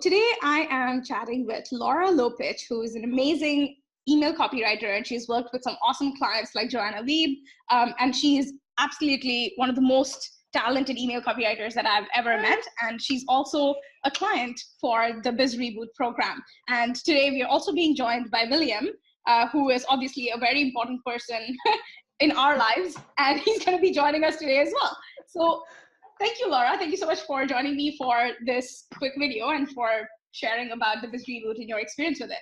Today I am chatting with Laura Lopuch, who is an amazing email copywriter, and she's worked with some awesome clients like Joanna Weeb, and she's absolutely one of the most talented email copywriters that I've ever met, and she's also a client for the Biz Reboot program. And today we are also being joined by William, who is obviously a very important person in our lives, and he's going to be joining us today as well. So thank you, Laura. Thank you so much for joining me for this quick video and for sharing about the Biz Reboot and your experience with it.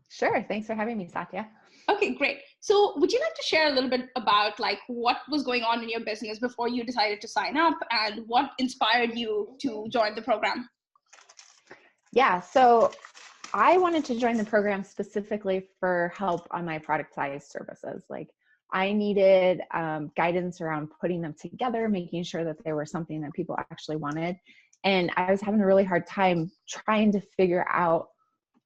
Sure. Thanks for having me, Satya. Okay, great. So would you like to share a little bit about what was going on in your business before you decided to sign up and what inspired you to join the program? Yeah, so I wanted to join the program specifically for help on my productized services. I needed guidance around putting them together, making sure that they were something that people actually wanted. And I was having a really hard time trying to figure out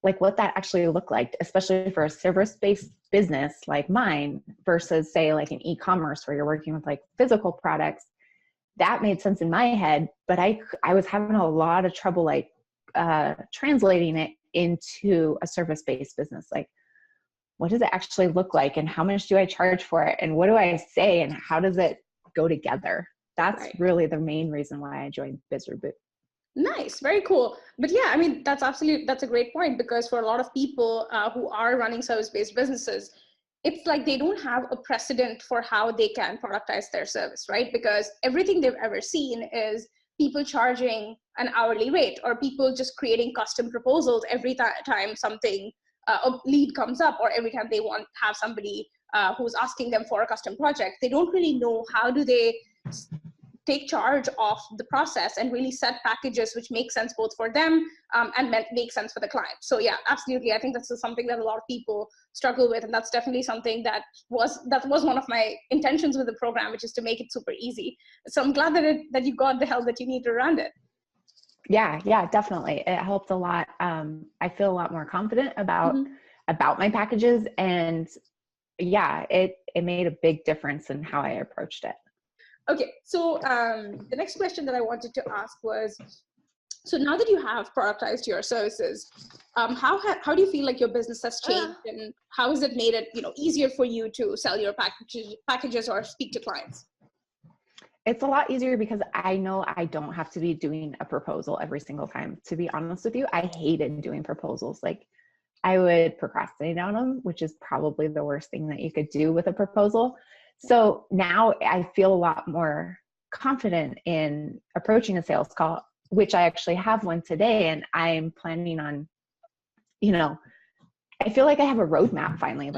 what that actually looked like, especially for a service-based business like mine versus say an e-commerce where you're working with physical products. That made sense in my head, but I was having a lot of trouble translating it into a service-based business. What does it actually look like, and how much do I charge for it, and what do I say, and how does it go together? That's really the main reason why I joined Biz Reboot. Nice, very cool. But yeah, I mean, that's a great point, because for a lot of people who are running service-based businesses, it's they don't have a precedent for how they can productize their service, right? Because everything they've ever seen is people charging an hourly rate, or people just creating custom proposals every time something a lead comes up, or every time they have somebody who's asking them for a custom project. They don't really know how do they take charge of the process and really set packages which make sense both for them and make sense for the client. So yeah, absolutely. I think that's something that a lot of people struggle with, and that's definitely something that was one of my intentions with the program, which is to make it super easy. So I'm glad that you got the help that you need around it. Yeah, definitely. It helped a lot. I feel a lot more confident about my packages, and yeah, it made a big difference in how I approached it. Okay, so the next question that I wanted to ask was, so now that you have productized your services, how do you feel like your business has changed, and how has it made it easier for you to sell your packages or speak to clients? It's a lot easier because I know I don't have to be doing a proposal every single time. To be honest with you, I hated doing proposals. I would procrastinate on them, which is probably the worst thing that you could do with a proposal. So now I feel a lot more confident in approaching a sales call, which I actually have one today, and I'm planning on, I feel like I have a roadmap finally.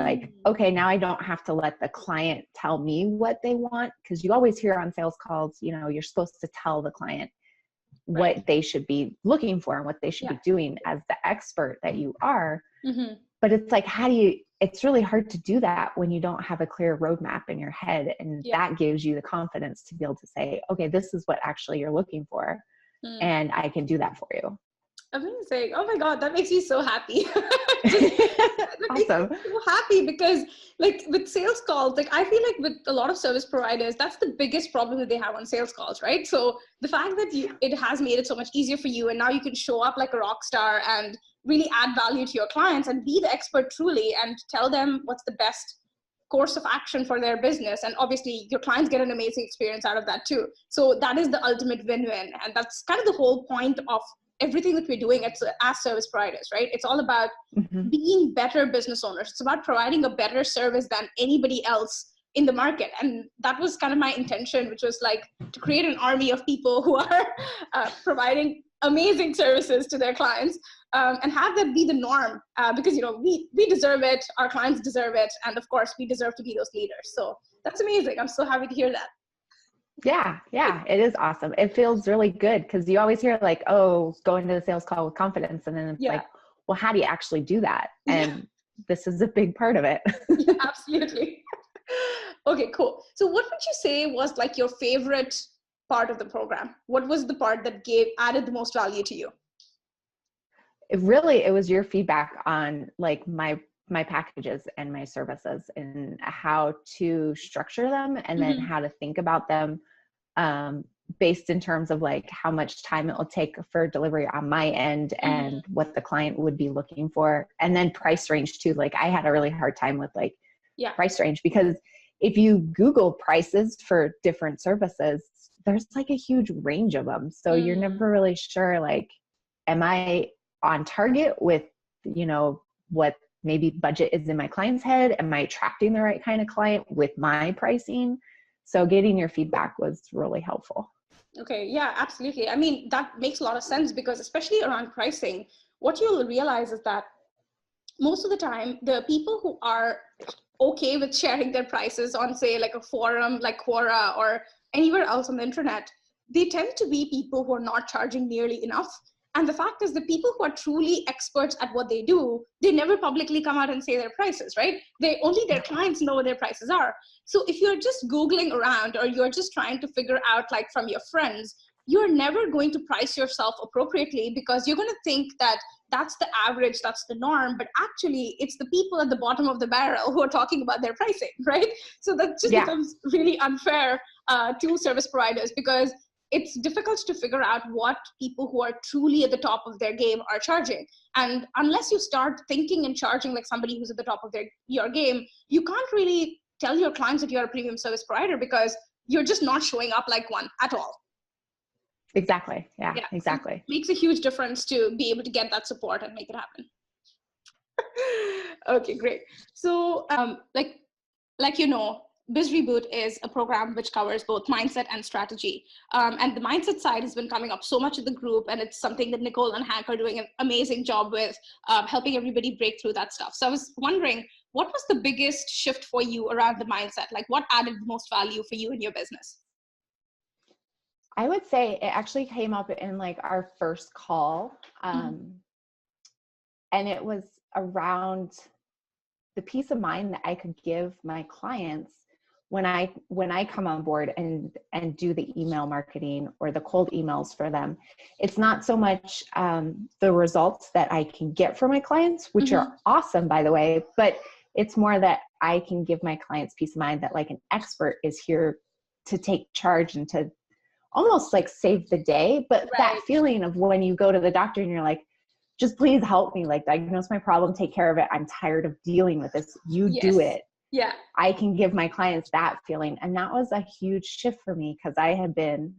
Okay, now I don't have to let the client tell me what they want, because you always hear on sales calls, you're supposed to tell the client what they should be looking for and what they should be doing as the expert that you are. But it's it's really hard to do that when you don't have a clear roadmap in your head. And that gives you the confidence to be able to say, okay, this is what actually you're looking for. And I can do that for you. Amazing. Oh my God, that makes me so happy. Awesome. So happy because with sales calls, I feel with a lot of service providers, that's the biggest problem that they have on sales calls, right? So the fact that it has made it so much easier for you, and now you can show up like a rock star and really add value to your clients and be the expert truly and tell them what's the best course of action for their business. And obviously your clients get an amazing experience out of that too. So that is the ultimate win-win. And that's kind of the whole point of everything that we're doing as service providers, right? It's all about being better business owners. It's about providing a better service than anybody else in the market. And that was kind of my intention, which was to create an army of people who are providing amazing services to their clients and have that be the norm because, we deserve it, our clients deserve it. And of course we deserve to be those leaders. So that's amazing. I'm so happy to hear that. Yeah, it is awesome. It feels really good because you always hear oh, go into the sales call with confidence. And then it's well, how do you actually do that? And this is a big part of it. Yeah, absolutely. Okay, cool. So what would you say was your favorite part of the program? What was the part that added the most value to you? It was your feedback on my packages and my services and how to structure them, and then how to think about them based in terms of like how much time it will take for delivery on my end and what the client would be looking for. And then price range too. Like I had a really hard time with like price range, because if you Google prices for different services, there's like a huge range of them. So you're never really sure, like, am I on target with, you know, what maybe budget is in my client's head? Am I attracting the right kind of client with my pricing? So getting your feedback was really helpful. Okay, yeah, absolutely. I mean, that makes a lot of sense, because especially around pricing, what you'll realize is that most of the time, the people who are okay with sharing their prices on, say, like a forum like Quora or anywhere else on the internet, they tend to be people who are not charging nearly enough. And the fact is, the people who are truly experts at what they do, they never publicly come out and say their prices, right? Only their clients know what their prices are. So if you're just Googling around, or you're just trying to figure out like from your friends, you're never going to price yourself appropriately, because you're going to think that that's the average, that's the norm, but actually it's the people at the bottom of the barrel who are talking about their pricing, right? So that just becomes really unfair to service providers, because it's difficult to figure out what people who are truly at the top of their game are charging. And unless you start thinking and charging like somebody who's at the top of your game, you can't really tell your clients that you're a premium service provider, because you're just not showing up like one at all. Exactly. Yeah, exactly. It makes a huge difference to be able to get that support and make it happen. Okay, great. So like you know, Biz Reboot is a program which covers both mindset and strategy. And the mindset side has been coming up so much in the group, and it's something that Nicole and Hank are doing an amazing job with, helping everybody break through that stuff. So I was wondering, what was the biggest shift for you around the mindset? Like, what added the most value for you in your business? I would say it actually came up in like our first call. And it was around the peace of mind that I could give my clients when I come on board and do the email marketing or the cold emails for them. It's not so much the results that I can get for my clients, which are awesome, by the way, but it's more that I can give my clients peace of mind that like an expert is here to take charge and to almost like save the day. But that feeling of when you go to the doctor and you're like, just please help me, like diagnose my problem, take care of it. I'm tired of dealing with this. You do it. Yeah. I can give my clients that feeling. And that was a huge shift for me, because I had been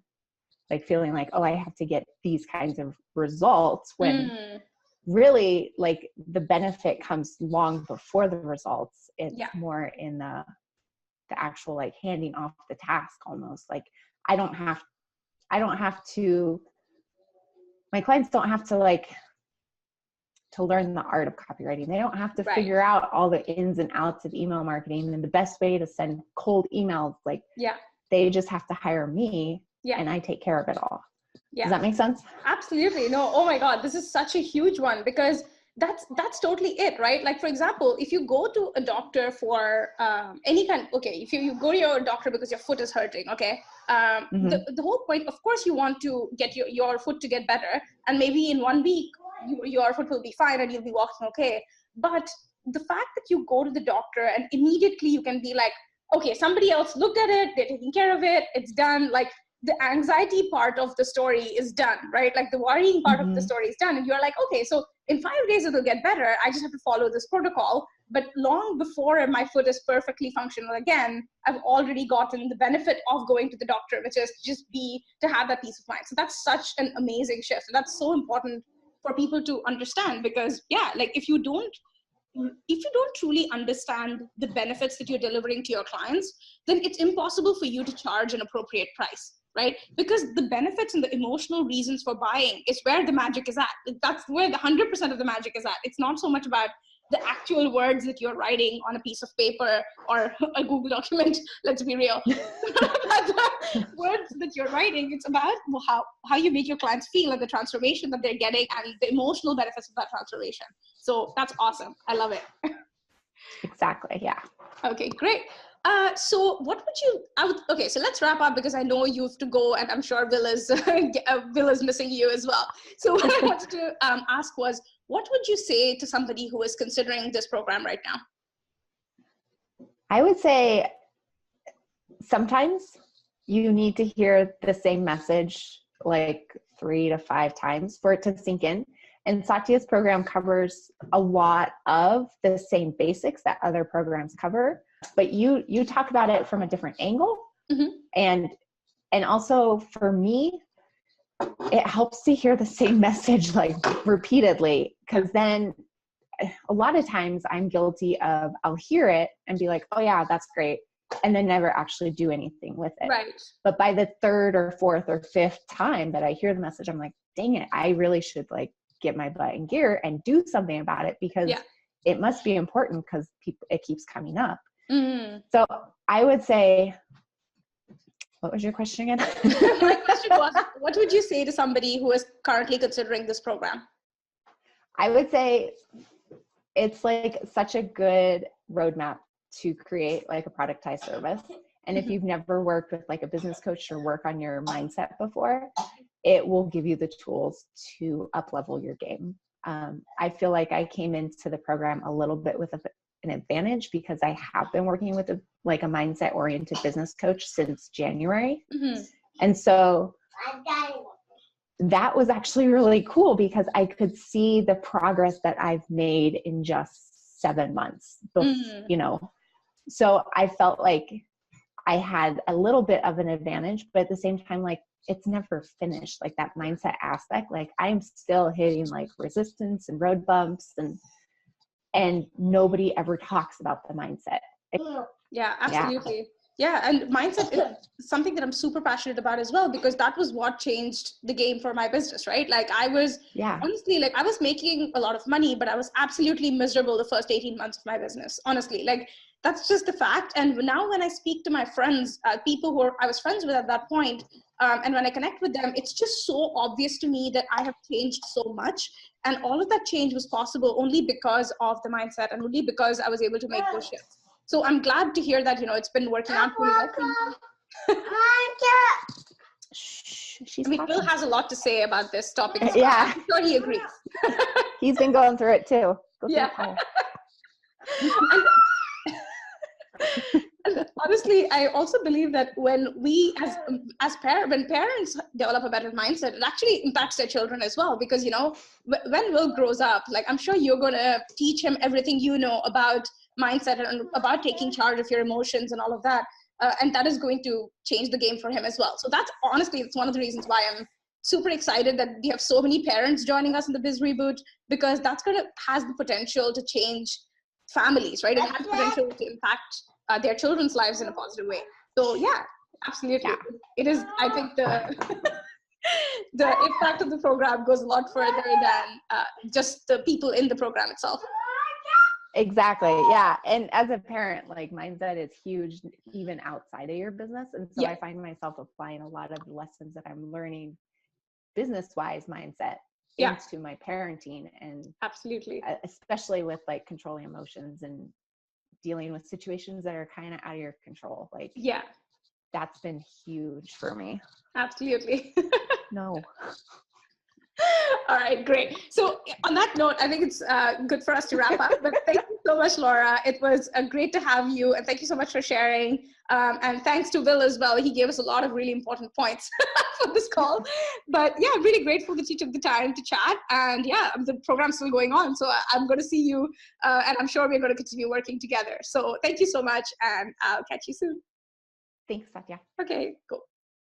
like feeling like, oh, I have to get these kinds of results, when really like the benefit comes long before the results. It's more in the actual like handing off the task almost. Like I don't have to, my clients don't have to like to learn the art of copywriting. They don't have to figure out all the ins and outs of email marketing and the best way to send cold emails. Like they just have to hire me and I take care of it all. Does that make sense? Absolutely. No. Oh my God. This is such a huge one, because that's totally it, right? Like, for example, if you go to a doctor for any kind, if you go to your doctor because your foot is hurting, the whole point, of course, you want to get your foot to get better, and maybe in 1 week, your foot will be fine and you'll be walking okay. But the fact that you go to the doctor and immediately you can be like, okay, somebody else looked at it, they're taking care of it, it's done. Like, the anxiety part of the story is done, right? Like the worrying part of the story is done. And you're like, okay, so in 5 days it'll get better. I just have to follow this protocol. But long before my foot is perfectly functional again, I've already gotten the benefit of going to the doctor, which is to have that peace of mind. So that's such an amazing shift. And that's so important for people to understand, because like if you don't truly understand the benefits that you're delivering to your clients, then it's impossible for you to charge an appropriate price. Right? Because the benefits and the emotional reasons for buying is where the magic is at. That's where the 100% of the magic is at. It's not so much about the actual words that you're writing on a piece of paper or a Google document. Let's be real. The words that you're writing, it's about how you make your clients feel and the transformation that they're getting and the emotional benefits of that transformation. So that's awesome. I love it. Exactly. Yeah. Okay, great. So what would you, so let's wrap up, because I know you have to go and I'm sure Will is missing you as well. So what I wanted to ask was, what would you say to somebody who is considering this program right now? I would say sometimes you need to hear the same message like 3 to 5 times for it to sink in. And Satya's program covers a lot of the same basics that other programs cover, but you talk about it from a different angle. Mm-hmm. And also for me, it helps to hear the same message like repeatedly, because then a lot of times I'm guilty of, I'll hear it and be like, oh yeah, that's great, and then never actually do anything with it. Right. But by the 3rd or 4th or 5th time that I hear the message, I'm like, dang it, I really should like get my butt in gear and do something about it, because it must be important, because it keeps coming up. Mm. So I would say, what was your question again? My question was, what would you say to somebody who is currently considering this program? I would say it's like such a good roadmap to create like a productized service. And if you've never worked with like a business coach or work on your mindset before, it will give you the tools to up-level your game. I feel like I came into the program a little bit with an advantage, because I have been working with a mindset-oriented business coach since January. Mm-hmm. And so that was actually really cool, because I could see the progress that I've made in just 7 months, you know. So I felt like I had a little bit of an advantage, but at the same time, like, it's never finished. Like that mindset aspect, like I'm still hitting like resistance and road bumps, and nobody ever talks about the mindset. Yeah, absolutely. Yeah, and mindset is something that I'm super passionate about as well, because that was what changed the game for my business, right? Like I was honestly, like I was making a lot of money, but I was absolutely miserable the first 18 months of my business. Honestly, like that's just the fact. And now when I speak to my friends, people who I was friends with at that point, and when I connect with them, it's just so obvious to me that I have changed so much. And all of that change was possible only because of the mindset, and only because I was able to make those shifts. So I'm glad to hear that, you know, it's been working out really well for you. I mean, Bill has a lot to say about this topic as well. Yeah. I'm sure he agrees. He's been going through it too. And honestly, I also believe that when we when parents develop a better mindset, it actually impacts their children as well. Because, you know, when Will grows up, like I'm sure you're going to teach him everything you know about mindset and about taking charge of your emotions and all of that. And that is going to change the game for him as well. So that's honestly, it's one of the reasons why I'm super excited that we have so many parents joining us in the Biz Reboot, because that's has the potential to change families, right? It has the potential to impact their children's lives in a positive way. So yeah, absolutely. Yeah. It is, I think the impact of the program goes a lot further than just the people in the program itself. Exactly. Yeah. And as a parent, like mindset is huge, even outside of your business. And so I find myself applying a lot of the lessons that I'm learning business-wise mindset into my parenting, and absolutely, especially with like controlling emotions and dealing with situations that are kind of out of your control. Like, that's been huge for me. Absolutely. No. All right, great. So on that note, I think it's good for us to wrap up. But thank you so much, Laura. It was great to have you. And thank you so much for sharing. And thanks to Will as well. He gave us a lot of really important points for this call. But yeah, I'm really grateful that you took the time to chat. And yeah, the program's still going on. So I'm going to see you. And I'm sure we're going to continue working together. So thank you so much. And I'll catch you soon. Thanks, Satya. Okay, cool.